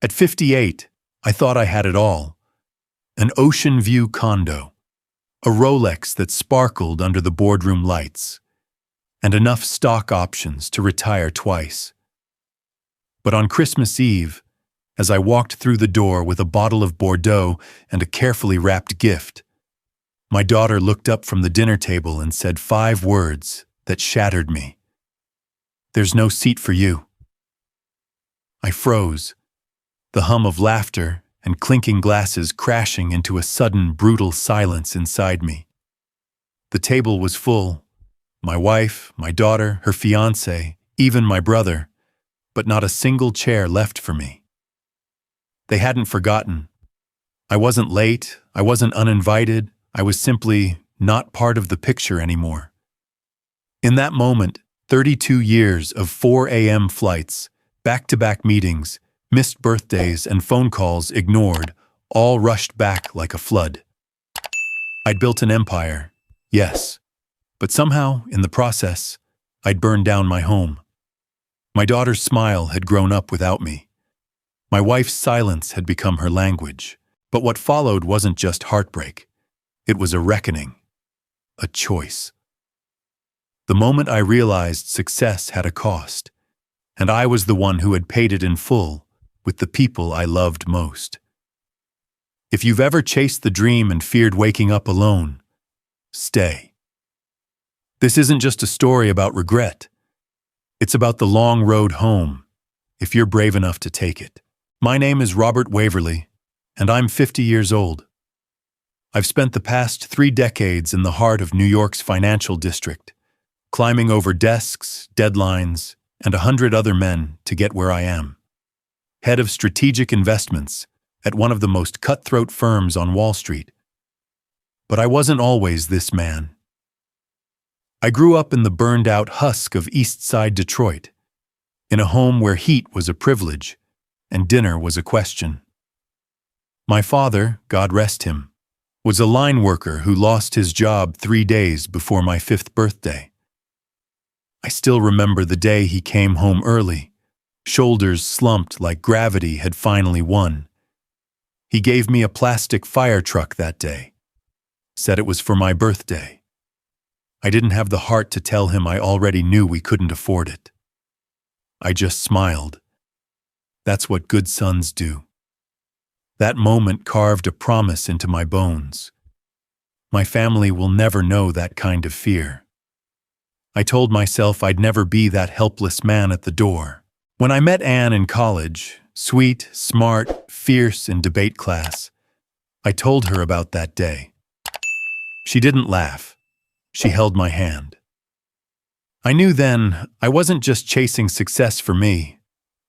At 58, I thought I had it all. An ocean view condo, a Rolex that sparkled under the boardroom lights, and enough stock options to retire twice. But on Christmas Eve, as I walked through the door with a bottle of Bordeaux and a carefully wrapped gift, my daughter looked up from the dinner table and said 5 words that shattered me. "There's no seat for you." I froze, the hum of laughter and clinking glasses crashing into a sudden, brutal silence inside me. The table was full. My wife, my daughter, her fiancé, even my brother, but not a single chair left for me. They hadn't forgotten. I wasn't late, I wasn't uninvited, I was simply not part of the picture anymore. In that moment, 32 years of 4 a.m. flights, back-to-back meetings, missed birthdays and phone calls ignored, all rushed back like a flood. I'd built an empire, yes, but somehow, in the process, I'd burned down my home. My daughter's smile had grown up without me. My wife's silence had become her language. But what followed wasn't just heartbreak. It was a reckoning, a choice. The moment I realized success had a cost, and I was the one who had paid it in full with the people I loved most. If you've ever chased the dream and feared waking up alone, stay. This isn't just a story about regret. It's about the long road home, if you're brave enough to take it. My name is Robert Waverly, and I'm 50 years old. I've spent the past 3 decades in the heart of New York's financial district, climbing over desks, deadlines, and 100 other men to get where I am. Head of strategic investments at one of the most cutthroat firms on Wall Street. But I wasn't always this man. I grew up in the burned-out husk of East Side Detroit, in a home where heat was a privilege and dinner was a question. My father, God rest him, was a line worker who lost his job 3 days before my 5th birthday. I still remember the day he came home early, shoulders slumped like gravity had finally won. He gave me a plastic fire truck that day, said it was for my birthday. I didn't have the heart to tell him I already knew we couldn't afford it. I just smiled. That's what good sons do. That moment carved a promise into my bones. My family will never know that kind of fear. I told myself I'd never be that helpless man at the door. When I met Anne in college, sweet, smart, fierce in debate class, I told her about that day. She didn't laugh. She held my hand. I knew then I wasn't just chasing success for me.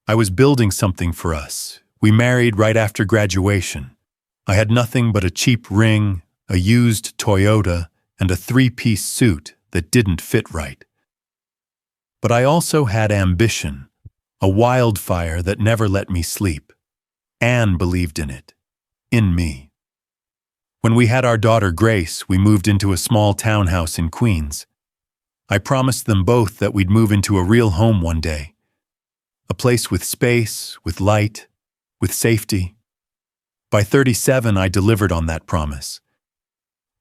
I was building something for us. We married right after graduation. I had nothing but a cheap ring, a used Toyota, and a 3-piece suit that didn't fit right. But I also had ambition, a wildfire that never let me sleep. Anne believed in it, in me. When we had our daughter Grace, we moved into a small townhouse in Queens. I promised them both that we'd move into a real home one day. A place with space, with light, with safety. By 37, I delivered on that promise.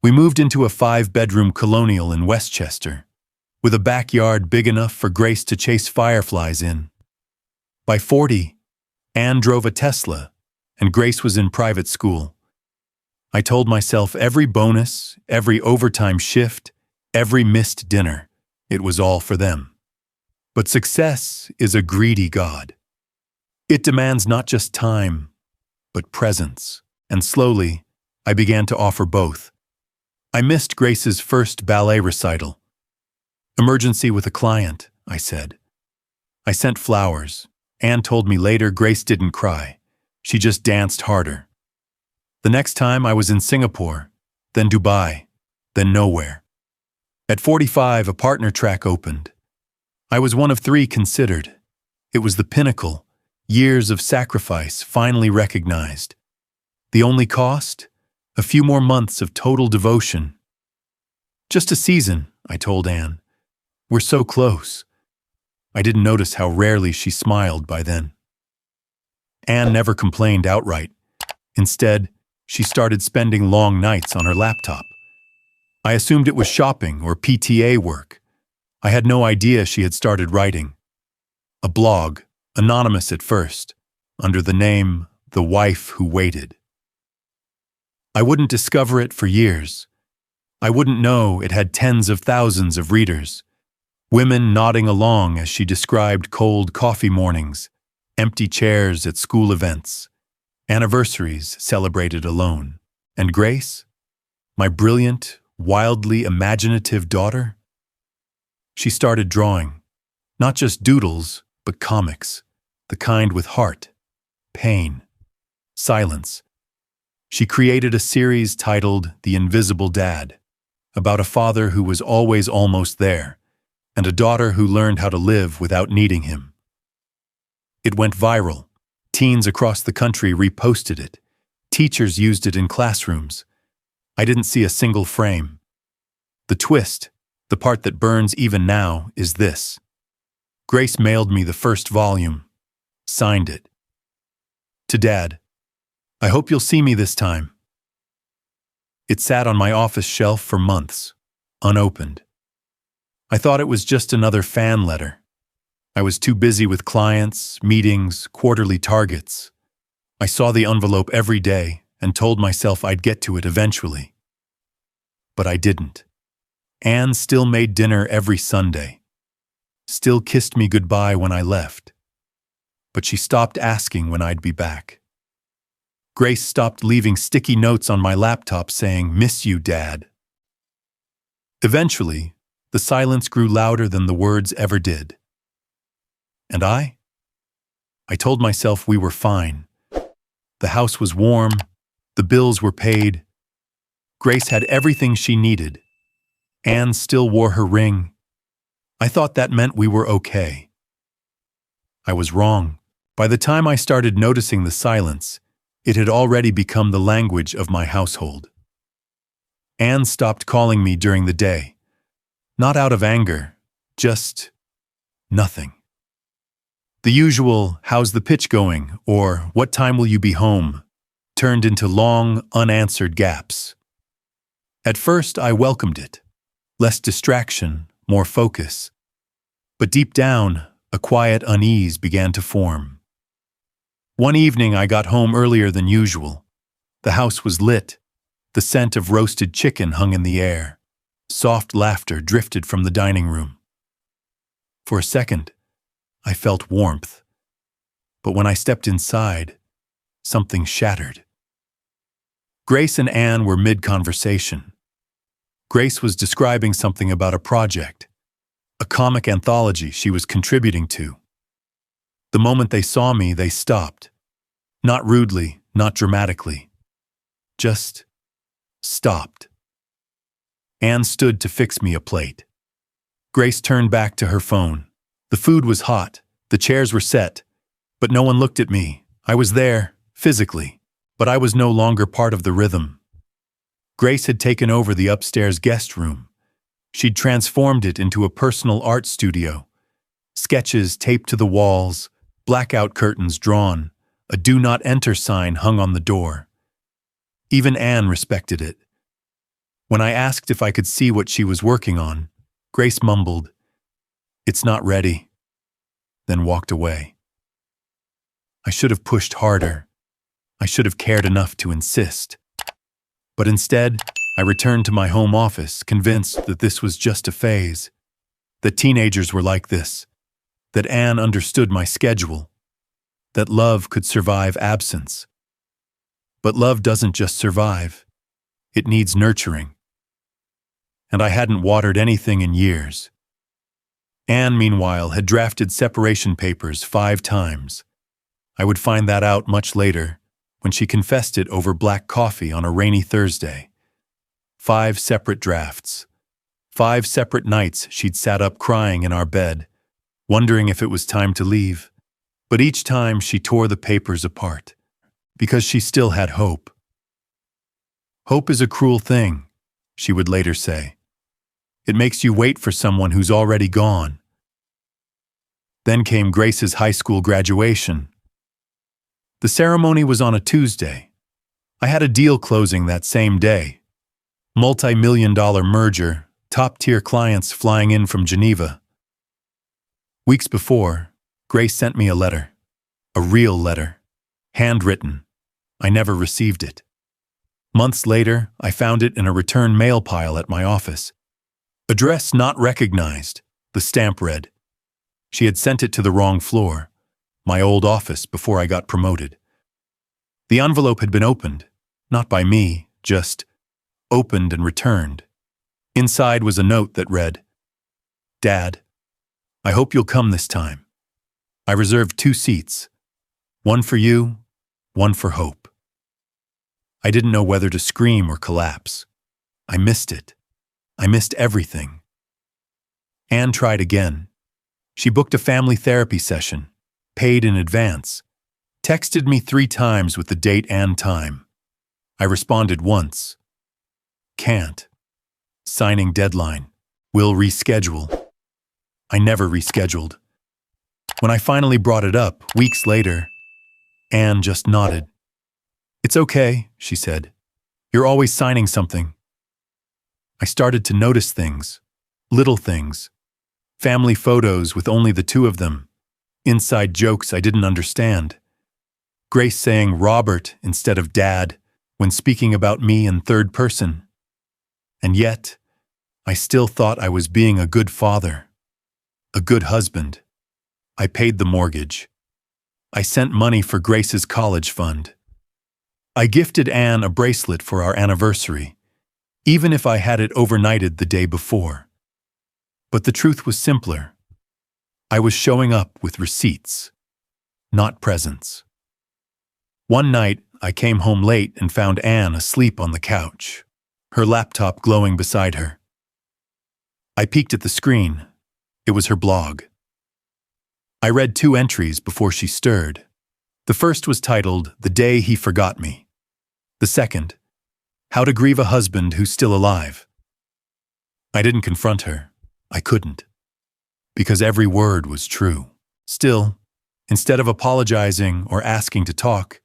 We moved into a 5-bedroom colonial in Westchester, with a backyard big enough for Grace to chase fireflies in. By 40, Anne drove a Tesla, and Grace was in private school. I told myself every bonus, every overtime shift, every missed dinner, it was all for them. But success is a greedy god. It demands not just time, but presence. And slowly, I began to offer both. I missed Grace's first ballet recital. "Emergency with a client," I said. I sent flowers. Anne told me later Grace didn't cry. She just danced harder. The next time I was in Singapore, then Dubai, then nowhere. At 45, a partner track opened. I was one of 3 considered. It was the pinnacle, years of sacrifice finally recognized. The only cost? A few more months of total devotion. "Just a season," I told Anne. "We're so close." I didn't notice how rarely she smiled by then. Anne never complained outright. Instead, she started spending long nights on her laptop. I assumed it was shopping or PTA work. I had no idea she had started writing. A blog, anonymous at first, under the name The Wife Who Waited. I wouldn't discover it for years. I wouldn't know it had tens of thousands of readers, women nodding along as she described cold coffee mornings, empty chairs at school events, anniversaries celebrated alone. And Grace, my brilliant, wildly imaginative daughter? She started drawing, not just doodles, but comics, the kind with heart, pain, silence. She created a series titled The Invisible Dad, about a father who was always almost there, and a daughter who learned how to live without needing him. It went viral. Teens across the country reposted it. Teachers used it in classrooms. I didn't see a single frame. The twist, the part that burns even now, is this. Grace mailed me the first volume, signed it. To Dad, I hope you'll see me this time. It sat on my office shelf for months, unopened. I thought it was just another fan letter. I was too busy with clients, meetings, quarterly targets. I saw the envelope every day and told myself I'd get to it eventually. But I didn't. Anne still made dinner every Sunday, still kissed me goodbye when I left. But she stopped asking when I'd be back. Grace stopped leaving sticky notes on my laptop saying, "Miss you, Dad." Eventually, the silence grew louder than the words ever did. And I told myself we were fine. The house was warm, the bills were paid. Grace had everything she needed. Anne still wore her ring. I thought that meant we were okay. I was wrong. By the time I started noticing the silence, it had already become the language of my household. Anne stopped calling me during the day. Not out of anger, just nothing. The usual, "How's the pitch going?" or "What time will you be home?" turned into long, unanswered gaps. At first, I welcomed it. Less distraction, more focus. But deep down, a quiet unease began to form. One evening, I got home earlier than usual. The house was lit. The scent of roasted chicken hung in the air. Soft laughter drifted from the dining room. For a second, I felt warmth. But when I stepped inside, something shattered. Grace and Anne were mid-conversation. Grace was describing something about a project, a comic anthology she was contributing to. The moment they saw me, they stopped. Not rudely, not dramatically. Just stopped. Anne stood to fix me a plate. Grace turned back to her phone. The food was hot, the chairs were set, but no one looked at me. I was there, physically, but I was no longer part of the rhythm. Grace had taken over the upstairs guest room. She'd transformed it into a personal art studio. Sketches taped to the walls, blackout curtains drawn, a "Do Not Enter" sign hung on the door. Even Anne respected it. When I asked if I could see what she was working on, Grace mumbled, "It's not ready," then walked away. I should have pushed harder. I should have cared enough to insist. But instead, I returned to my home office, convinced that this was just a phase, that teenagers were like this, that Anne understood my schedule, that love could survive absence. But love doesn't just survive. It needs nurturing. And I hadn't watered anything in years. Anne, meanwhile, had drafted separation papers 5 times. I would find that out much later, when she confessed it over black coffee on a rainy Thursday. 5 separate drafts. 5 separate nights she'd sat up crying in our bed, wondering if it was time to leave. But each time she tore the papers apart, because she still had hope. "Hope is a cruel thing," she would later say. "It makes you wait for someone who's already gone." Then came Grace's high school graduation. The ceremony was on a Tuesday. I had a deal closing that same day. Multi-million-dollar merger, top-tier clients flying in from Geneva. Weeks before, Grace sent me a letter. A real letter. Handwritten. I never received it. Months later, I found it in a return mail pile at my office. Address not recognized, the stamp read. She had sent it to the wrong floor, my old office before I got promoted. The envelope had been opened, not by me, just opened and returned. Inside was a note that read, "Dad, I hope you'll come this time. I reserved 2 seats, one for you, one for Hope." I didn't know whether to scream or collapse. I missed it. I missed everything. Anne tried again. She booked a family therapy session, paid in advance, texted me 3 times with the date and time. I responded once. Can't. Signing deadline. Will reschedule. I never rescheduled. When I finally brought it up, weeks later, Anne just nodded. "It's okay," she said. "You're always signing something." I started to notice things, little things. Family photos with only the 2 of them. Inside jokes I didn't understand. Grace saying Robert instead of Dad when speaking about me in third person. And yet, I still thought I was being a good father, a good husband. I paid the mortgage. I sent money for Grace's college fund. I gifted Anne a bracelet for our anniversary, even if I had it overnighted the day before. But the truth was simpler. I was showing up with receipts, not presents. One night, I came home late and found Anne asleep on the couch, her laptop glowing beside her. I peeked at the screen. It was her blog. I read 2 entries before she stirred. The first was titled, "The Day He Forgot Me." The second, "How to Grieve a Husband Who's Still Alive." I didn't confront her. I couldn't. Because every word was true. Still, instead of apologizing or asking to talk,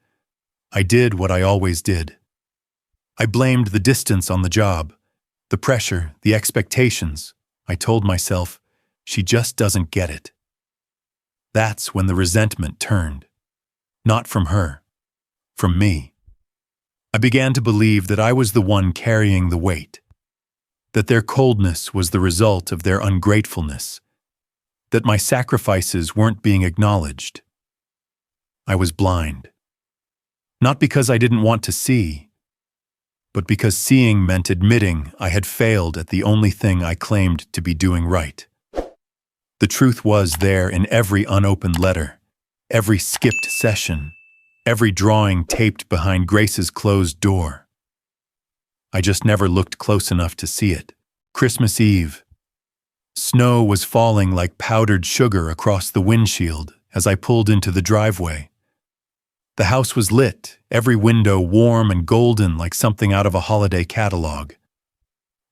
I did what I always did. I blamed the distance on the job, the pressure, the expectations. I told myself, she just doesn't get it. That's when the resentment turned. Not from her, from me. I began to believe that I was the one carrying the weight, that their coldness was the result of their ungratefulness, that my sacrifices weren't being acknowledged. I was blind. Not because I didn't want to see, but because seeing meant admitting I had failed at the only thing I claimed to be doing right. The truth was there in every unopened letter, every skipped session, every drawing taped behind Grace's closed door. I just never looked close enough to see it. Christmas Eve. Snow was falling like powdered sugar across the windshield as I pulled into the driveway. The house was lit, every window warm and golden like something out of a holiday catalog.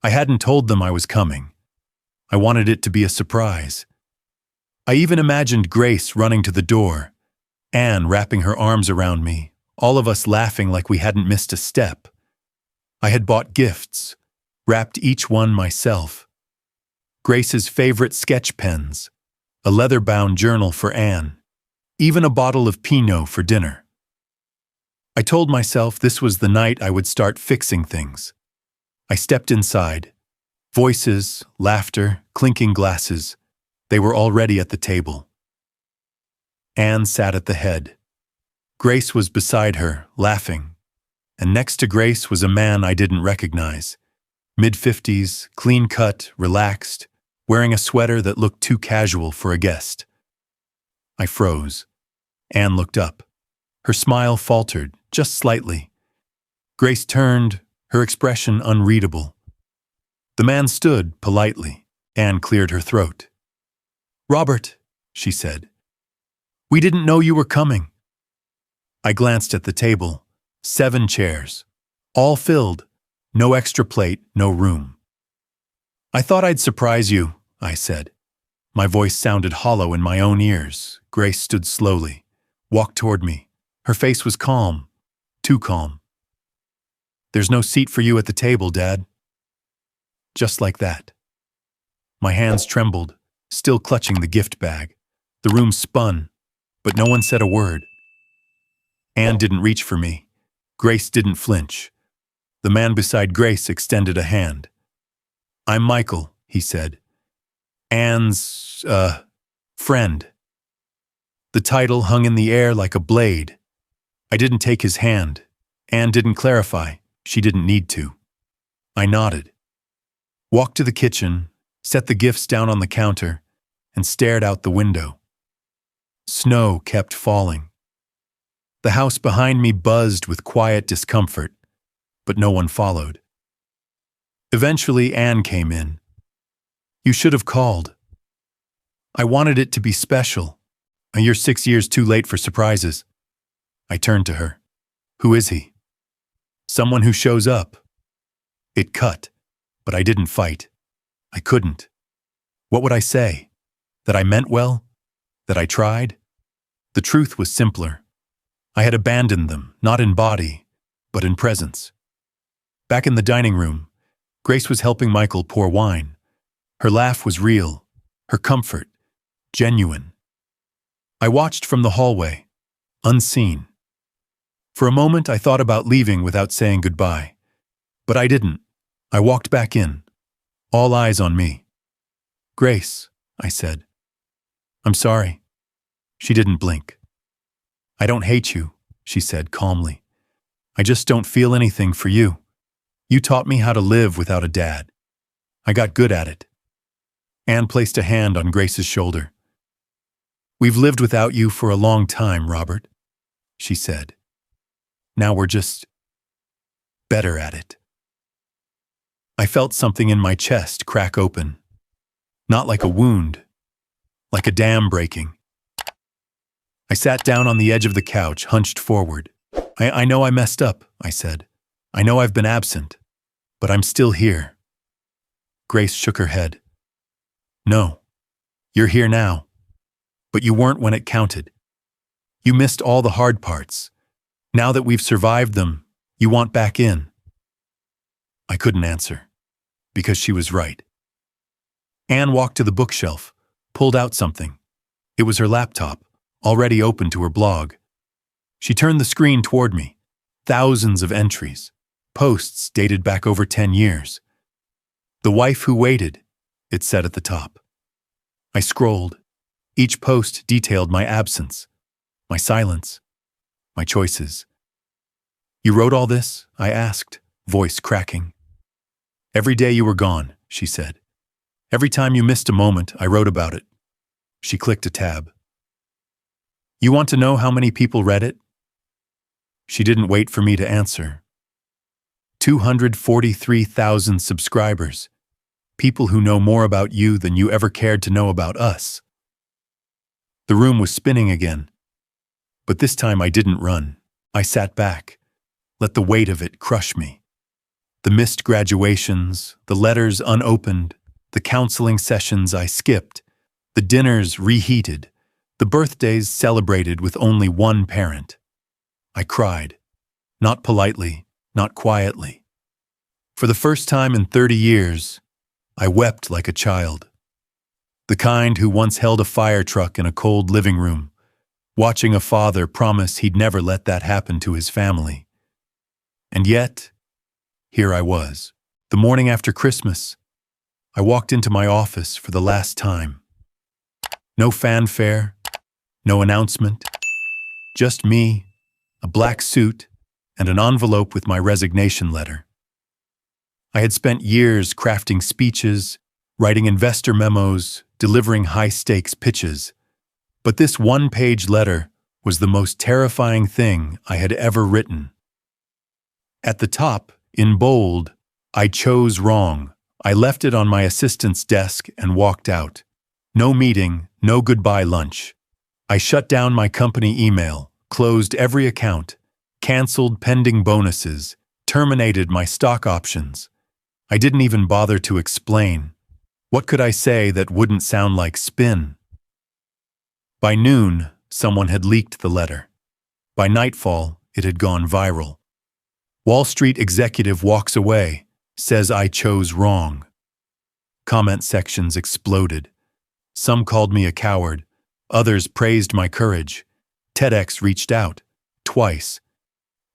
I hadn't told them I was coming. I wanted it to be a surprise. I even imagined Grace running to the door, Anne wrapping her arms around me, all of us laughing like we hadn't missed a step. I had bought gifts, wrapped each one myself. Grace's favorite sketch pens, a leather-bound journal for Anne, even a bottle of Pinot for dinner. I told myself this was the night I would start fixing things. I stepped inside. Voices, laughter, clinking glasses. They were already at the table. Anne sat at the head. Grace was beside her, laughing. And next to Grace was a man I didn't recognize. Mid-50s, clean-cut, relaxed, wearing a sweater that looked too casual for a guest. I froze. Anne looked up. Her smile faltered, just slightly. Grace turned, her expression unreadable. The man stood politely. Anne cleared her throat. "Robert," she said. "We didn't know you were coming." I glanced at the table. 7 chairs, all filled, no extra plate, no room. "I thought I'd surprise you," I said. My voice sounded hollow in my own ears. Grace stood slowly, walked toward me, Her face was calm, too calm. "There's no seat for you at the table, Dad." Just like that. My hands trembled, still clutching the gift bag. The room spun, but no one said a word. Anne didn't reach for me. Grace didn't flinch. The man beside Grace extended a hand. "I'm Michael," he said. "Anne's, friend." The title hung in the air like a blade. I didn't take his hand. Anne didn't clarify. She didn't need to. I nodded, walked to the kitchen, set the gifts down on the counter, and stared out the window. Snow kept falling. The house behind me buzzed with quiet discomfort, but no one followed. Eventually, Anne came in. "You should have called. I wanted it to be special. You're 6 years too late for surprises." I turned to her. "Who is he?" "Someone who shows up." It cut, but I didn't fight. I couldn't. What would I say? That I meant well? That I tried? The truth was simpler. I had abandoned them, not in body, but in presence. Back in the dining room, Grace was helping Michael pour wine. Her laugh was real, her comfort, genuine. I watched from the hallway, unseen. For a moment, I thought about leaving without saying goodbye. But I didn't. I walked back in, all eyes on me. "Grace," I said. "I'm sorry." She didn't blink. "I don't hate you," she said calmly. "I just don't feel anything for you. You taught me how to live without a dad. I got good at it." Anne placed a hand on Grace's shoulder. "We've lived without you for a long time, Robert," she said. "Now we're just better at it." I felt something in my chest crack open. Not like a wound, like a dam breaking. I sat down on the edge of the couch, hunched forward. I know I messed up," I said. "I know I've been absent, but I'm still here." Grace shook her head. "No, you're here now. But you weren't when it counted. You missed all the hard parts. Now that we've survived them, you want back in." I couldn't answer, because she was right. Anne walked to the bookshelf, pulled out something. It was her laptop, already open to her blog. She turned the screen toward me. Thousands of entries, posts dated back over 10 years. "The Wife Who Waited," it said at the top. I scrolled. Each post detailed my absence, my silence, my choices. "You wrote all this?" I asked, voice cracking. "Every day you were gone," she said. "Every time you missed a moment, I wrote about it." She clicked a tab. "You want to know how many people read it?" She didn't wait for me to answer. 243,000 subscribers. People who know more about you than you ever cared to know about us. The room was spinning again. But this time I didn't run. I sat back, let the weight of it crush me. The missed graduations, the letters unopened, the counseling sessions I skipped, the dinners reheated, the birthdays celebrated with only one parent. I cried, not politely, not quietly. For the first time in 30 years, I wept like a child. The kind who once held a fire truck in a cold living room, watching a father promise he'd never let that happen to his family. And yet, here I was, the morning after Christmas. I walked into my office for the last time. No fanfare, no announcement, just me, a black suit, and an envelope with my resignation letter. I had spent years crafting speeches, writing investor memos, delivering high-stakes pitches, but this one-page letter was the most terrifying thing I had ever written. At the top, in bold, "I chose wrong." I left it on my assistant's desk and walked out. No meeting, no goodbye lunch. I shut down my company email, closed every account, canceled pending bonuses, terminated my stock options. I didn't even bother to explain. What could I say that wouldn't sound like spin? By noon, someone had leaked the letter. By nightfall, it had gone viral. Wall Street executive walks away, says I chose wrong. Comment sections exploded. Some called me a coward. Others praised my courage. TEDx reached out, twice.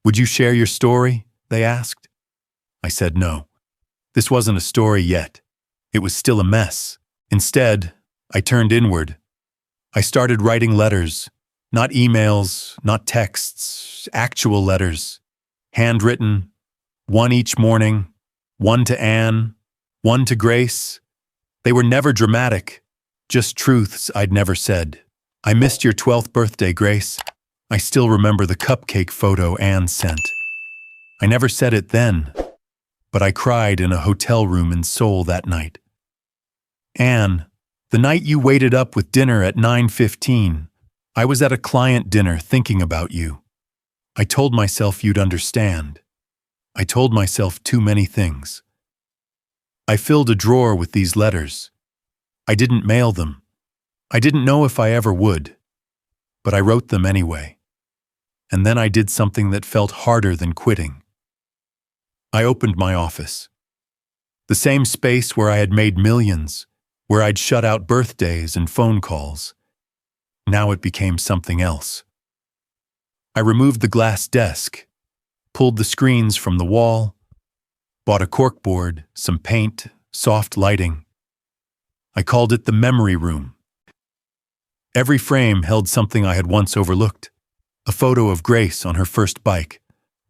Would you share your story? They asked. I said no. This wasn't a story yet. It was still a mess. Instead, I turned inward. I started writing letters. Not emails, not texts, actual letters. Handwritten, one each morning, one to Anne, one to Grace. They were never dramatic, just truths I'd never said. I missed your 12th birthday, Grace. I still remember the cupcake photo Anne sent. I never said it then, but I cried in a hotel room in Seoul that night. Anne, the night you waited up with dinner at 9:15, I was at a client dinner thinking about you. I told myself you'd understand. I told myself too many things. I filled a drawer with these letters. I didn't mail them. I didn't know if I ever would. But I wrote them anyway. And then I did something that felt harder than quitting. I opened my office. The same space where I had made millions, where I'd shut out birthdays and phone calls. Now it became something else. I removed the glass desk, pulled the screens from the wall, bought a corkboard, some paint, soft lighting. I called it the memory room. Every frame held something I had once overlooked. A photo of Grace on her first bike,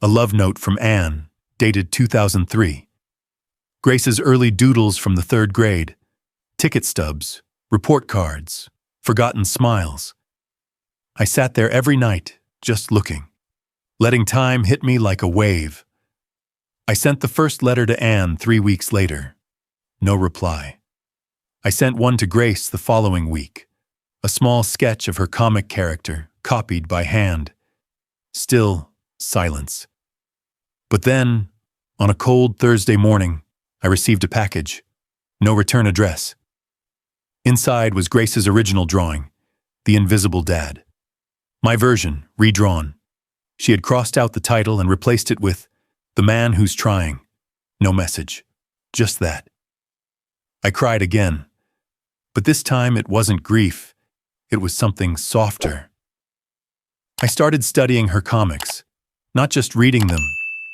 a love note from Anne, dated 2003. Grace's early doodles from the 3rd grade, ticket stubs, report cards, forgotten smiles. I sat there every night, just looking, letting time hit me like a wave. I sent the first letter to Anne 3 weeks later. No reply. I sent one to Grace the following week, a small sketch of her comic character, copied by hand. Still, silence. But then, on a cold Thursday morning, I received a package. No return address. Inside was Grace's original drawing, The Invisible Dad. My version, redrawn. She had crossed out the title and replaced it with The Man Who's Trying. No message. Just that. I cried again. But this time it wasn't grief. It was something softer. I started studying her comics, not just reading them,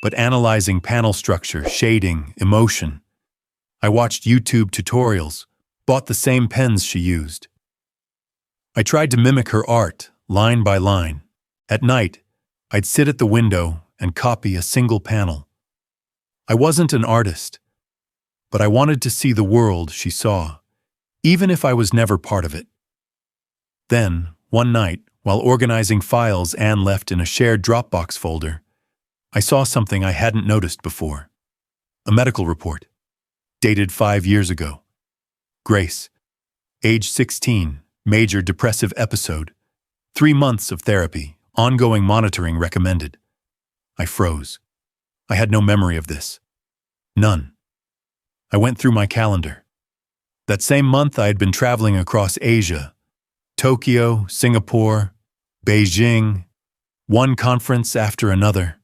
but analyzing panel structure, shading, emotion. I watched YouTube tutorials, bought the same pens she used. I tried to mimic her art, line by line. At night, I'd sit at the window and copy a single panel. I wasn't an artist, but I wanted to see the world she saw, even if I was never part of it. Then, one night, while organizing files Anne left in a shared Dropbox folder, I saw something I hadn't noticed before. A medical report, dated 5 years ago. Grace, age 16, major depressive episode, 3 months of therapy, ongoing monitoring recommended. I froze. I had no memory of this. None. I went through my calendar. That same month I had been traveling across Asia, Tokyo, Singapore, Beijing, one conference after another.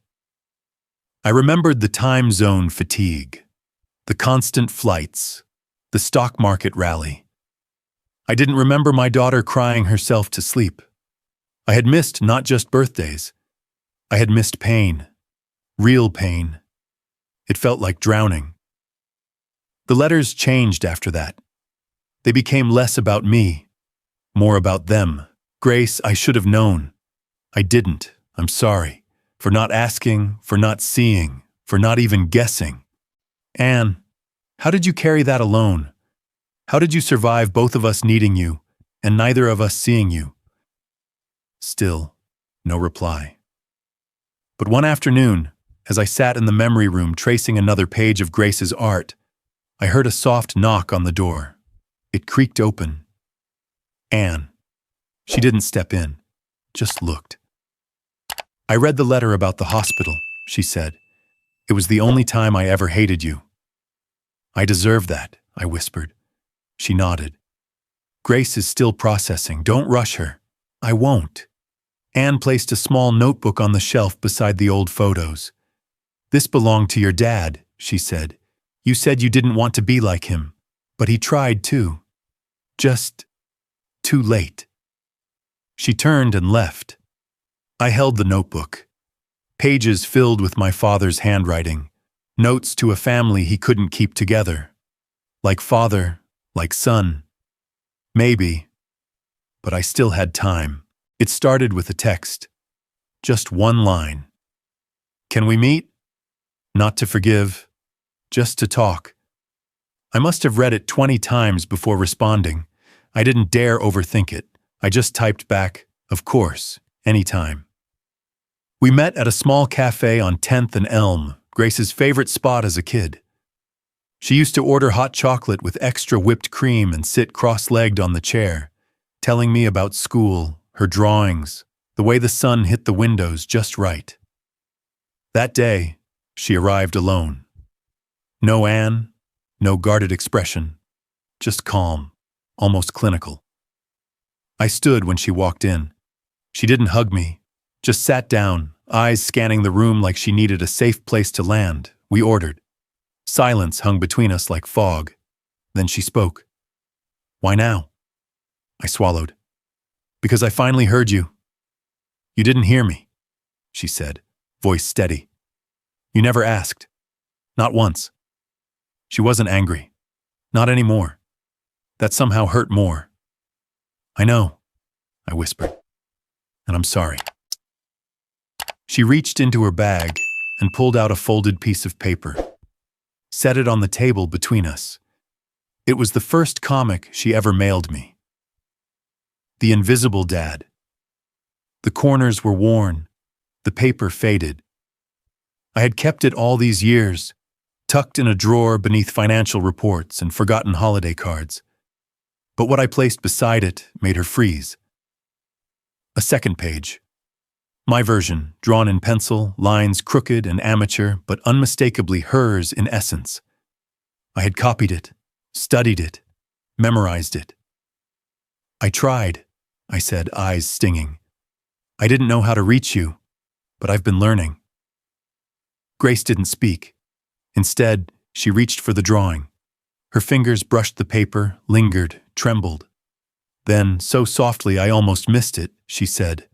I remembered the time zone fatigue, the constant flights, the stock market rally. I didn't remember my daughter crying herself to sleep. I had missed not just birthdays. I had missed pain, real pain. It felt like drowning. The letters changed after that. They became less about me, more about them. Grace, I should have known. I didn't. I'm sorry. For not asking, for not seeing, for not even guessing. Anne, how did you carry that alone? How did you survive both of us needing you, and neither of us seeing you? Still, no reply. But one afternoon, as I sat in the memory room tracing another page of Grace's art, I heard a soft knock on the door. It creaked open. Anne. She didn't step in, just looked. I read the letter about the hospital, she said. It was the only time I ever hated you. I deserve that, I whispered. She nodded. Grace is still processing. Don't rush her. I won't. Anne placed a small notebook on the shelf beside the old photos. "This belonged to your dad," she said. "You said you didn't want to be like him, but he tried too. Just too late." She turned and left. I held the notebook. Pages filled with my father's handwriting, notes to a family he couldn't keep together. Like father, like son. Maybe. But I still had time. It started with a text. Just one line. "Can we meet? Not to forgive, just to talk." I must have read it 20 times before responding. I didn't dare overthink it. I just typed back, "Of course, anytime." We met at a small cafe on 10th and Elm, Grace's favorite spot as a kid. She used to order hot chocolate with extra whipped cream and sit cross-legged on the chair, telling me about school, her drawings, the way the sun hit the windows just right. That day, she arrived alone. No Anne, no guarded expression, just calm, almost clinical. I stood when she walked in. She didn't hug me, just sat down, eyes scanning the room like she needed a safe place to land. We ordered. Silence hung between us like fog. Then she spoke. "Why now?" I swallowed. "Because I finally heard you." "You didn't hear me," she said, voice steady. "You never asked. Not once." She wasn't angry. Not anymore. That somehow hurt more. "I know," I whispered. "And I'm sorry." She reached into her bag and pulled out a folded piece of paper. Set it on the table between us. It was the first comic she ever mailed me. The Invisible Dad. The corners were worn, the paper faded. I had kept it all these years, tucked in a drawer beneath financial reports and forgotten holiday cards. But what I placed beside it made her freeze. A second page. My version, drawn in pencil, lines crooked and amateur, but unmistakably hers in essence. I had copied it, studied it, memorized it. "I tried," I said, eyes stinging. "I didn't know how to reach you, but I've been learning." Grace didn't speak. Instead, she reached for the drawing. Her fingers brushed the paper, lingered, trembled. Then, so softly I almost missed it, she said,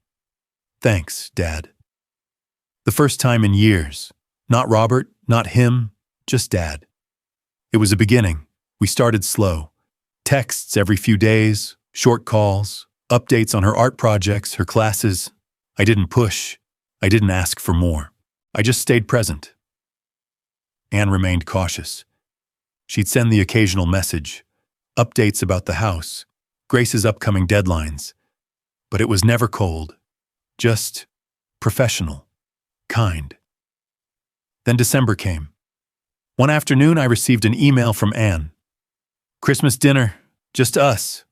"Thanks, Dad." The first time in years. Not Robert, not him, just Dad. It was a beginning. We started slow. Texts every few days, short calls, updates on her art projects, her classes. I didn't push. I didn't ask for more. I just stayed present. Anne remained cautious. She'd send the occasional message, updates about the house, Grace's upcoming deadlines. But it was never cold. Just professional, kind. Then December came. One afternoon I received an email from Anne. "Christmas dinner, just us.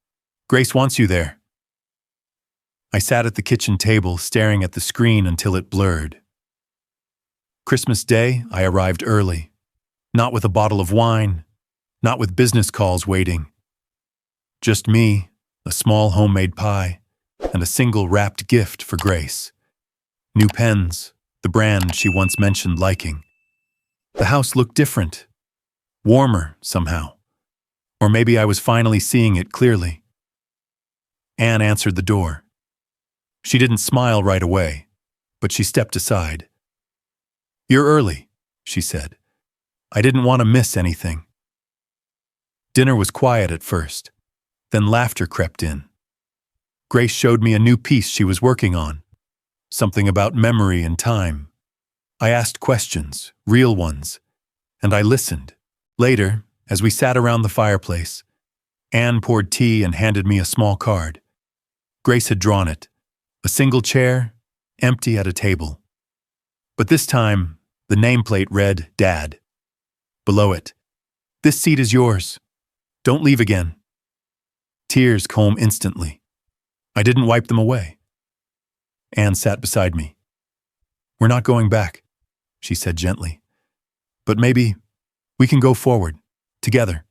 Grace wants you there." I sat at the kitchen table staring at the screen until it blurred. Christmas Day, I arrived early. Not with a bottle of wine, not with business calls waiting. Just me, a small homemade pie, and a single wrapped gift for Grace. New pens, the brand she once mentioned liking. The house looked different, warmer somehow. Or maybe I was finally seeing it clearly. Anne answered the door. She didn't smile right away, but she stepped aside. "You're early," she said. "I didn't want to miss anything." Dinner was quiet at first, then laughter crept in. Grace showed me a new piece she was working on, something about memory and time. I asked questions, real ones, and I listened. Later, as we sat around the fireplace, Anne poured tea and handed me a small card. Grace had drawn it, a single chair, empty at a table. But this time, the nameplate read, "Dad." Below it, "This seat is yours. Don't leave again." Tears came instantly. I didn't wipe them away. Anne sat beside me. "We're not going back," she said gently. "But maybe we can go forward, together,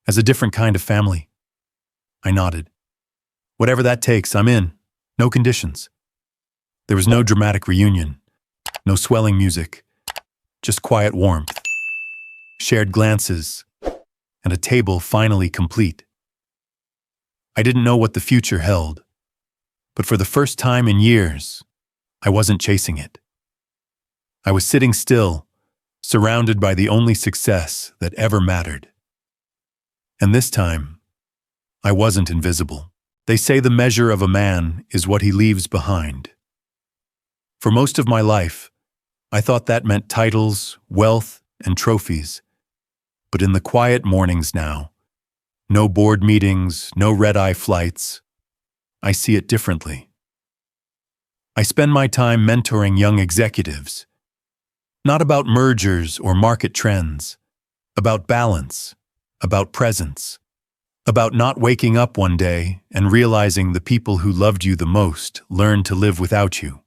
as a different kind of family." I nodded. "Whatever that takes, I'm in. No conditions." There was no dramatic reunion, no swelling music, just quiet warmth, shared glances, and a table finally complete. I didn't know what the future held, but for the first time in years, I wasn't chasing it. I was sitting still, surrounded by the only success that ever mattered. And this time, I wasn't invisible. They say the measure of a man is what he leaves behind. For most of my life, I thought that meant titles, wealth, and trophies. But in the quiet mornings now, no board meetings, no red-eye flights, I see it differently. I spend my time mentoring young executives, not about mergers or market trends, about balance, about presence, about not waking up one day and realizing the people who loved you the most learned to live without you.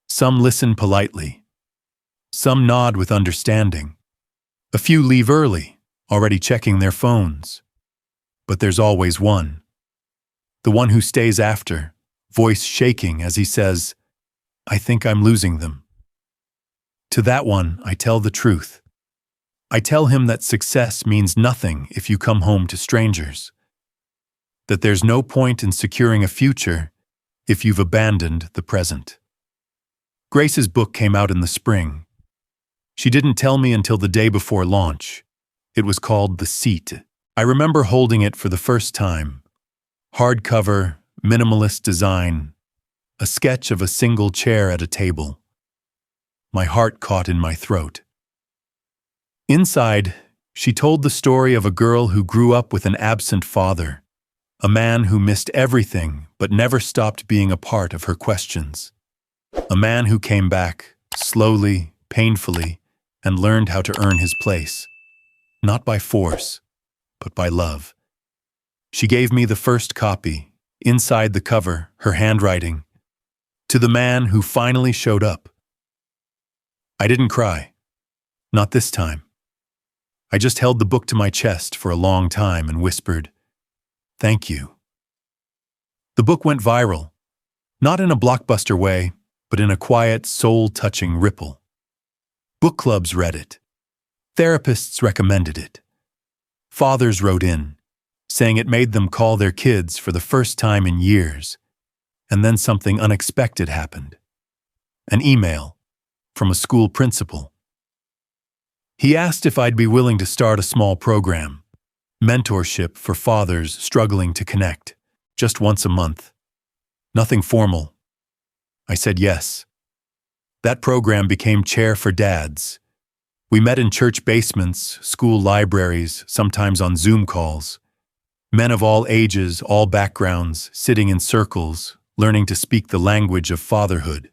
Some listen politely. Some nod with understanding. A few leave early, already checking their phones. But there's always one. The one who stays after, voice shaking as he says, "I think I'm losing them." To that one, I tell the truth. I tell him that success means nothing if you come home to strangers. That there's no point in securing a future if you've abandoned the present. Grace's book came out in the spring. She didn't tell me until the day before launch. It was called The Seat. I remember holding it for the first time. Hardcover, minimalist design, a sketch of a single chair at a table. My heart caught in my throat. Inside, she told the story of a girl who grew up with an absent father, a man who missed everything but never stopped being a part of her questions. A man who came back, slowly, painfully, and learned how to earn his place, not by force, but by love. She gave me the first copy, inside the cover, her handwriting, to the man who finally showed up. I didn't cry, not this time. I just held the book to my chest for a long time and whispered, "Thank you." The book went viral, not in a blockbuster way, but in a quiet, soul-touching ripple. Book clubs read it. Therapists recommended it. Fathers wrote in, saying it made them call their kids for the first time in years. And then something unexpected happened. An email from a school principal. He asked if I'd be willing to start a small program, mentorship for fathers struggling to connect, just once a month. Nothing formal. I said yes. That program became Chair for Dads. We met in church basements, school libraries, sometimes on Zoom calls. Men of all ages, all backgrounds, sitting in circles, learning to speak the language of fatherhood.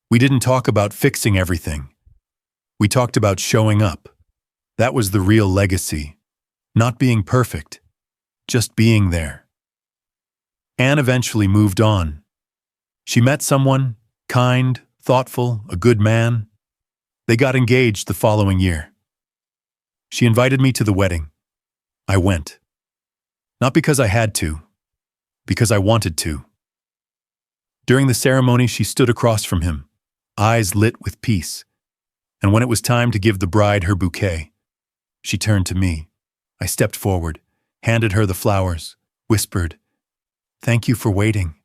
We didn't talk about fixing everything. We talked about showing up. That was the real legacy. Not being perfect, just being there. Anne eventually moved on. She met someone, kind, thoughtful, a good man. They got engaged the following year. She invited me to the wedding. I went. Not because I had to, because I wanted to. During the ceremony, she stood across from him, eyes lit with peace. And when it was time to give the bride her bouquet, she turned to me. I stepped forward, handed her the flowers, whispered, "Thank you for waiting,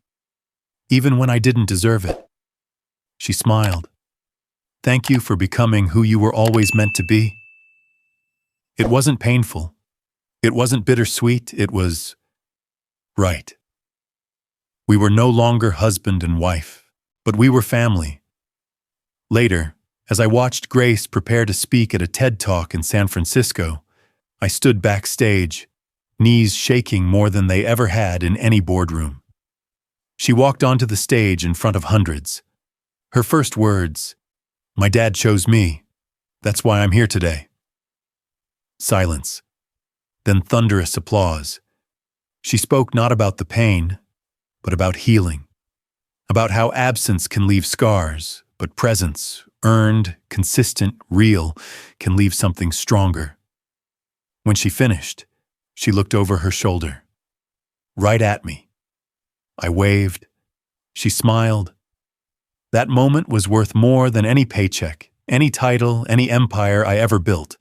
even when I didn't deserve it." She smiled. "Thank you for becoming who you were always meant to be." It wasn't painful. It wasn't bittersweet. It was right. We were no longer husband and wife, but we were family. Later, as I watched Grace prepare to speak at a TED Talk in San Francisco, I stood backstage, knees shaking more than they ever had in any boardroom. She walked onto the stage in front of hundreds. Her first words, "My dad chose me. That's why I'm here today." Silence. Then thunderous applause. She spoke not about the pain, but about healing. About how absence can leave scars, but presence, earned, consistent, real, can leave something stronger. When she finished, she looked over her shoulder. Right at me. I waved. She smiled. That moment was worth more than any paycheck, any title, any empire I ever built.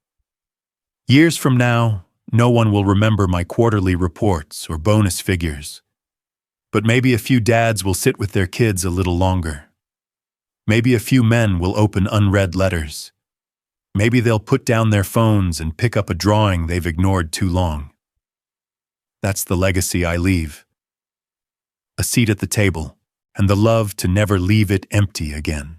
Years from now, no one will remember my quarterly reports or bonus figures. But maybe a few dads will sit with their kids a little longer. Maybe a few men will open unread letters. Maybe they'll put down their phones and pick up a drawing they've ignored too long. That's the legacy I leave. A seat at the table, and the love to never leave it empty again.